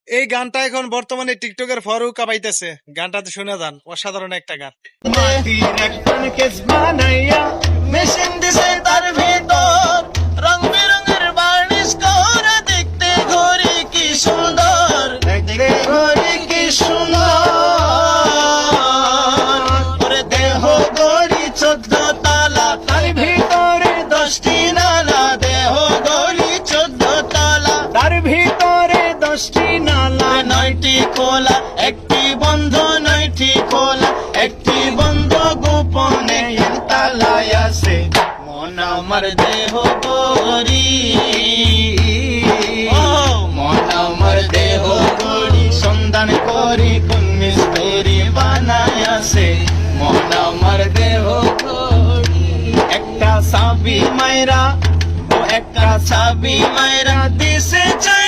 এই গানটা এখন বর্তমানে টিকটকের ফরু কাঁপাইতেছে। গানটাতে শুনে যান, অসাধারণ একটা গান। মাটির একটা কেস বানাইয়া মেশিন দিছে তার ভিতর, রং বেরঙের বার্নিশ করা, দেখতে ঘড়ি কি সুন্দর, দেখতে ঘড়ি কি সুন্দর। ওরে দেহ ঘড়ি 14 তালা, তার ভিতরে 10টি নালা। দেহ ঘড়ি 14 তালা, তার ভিতরে 10টি নালা। 9টি খোলা, একটি বন্ধ, 9টি খোলা, একটি বন্ধ, গোপনে তালায় আছে মন আমার দেহ গড়ি। ও মন আমার দেহ গড়ি, সন্ধান করি কোন মিস্ত্রি বানায় আছে মন আমার দেহ গড়ি। একটা চাবি মাইরা, ও একটা চাবি মাইরা দিছে চাই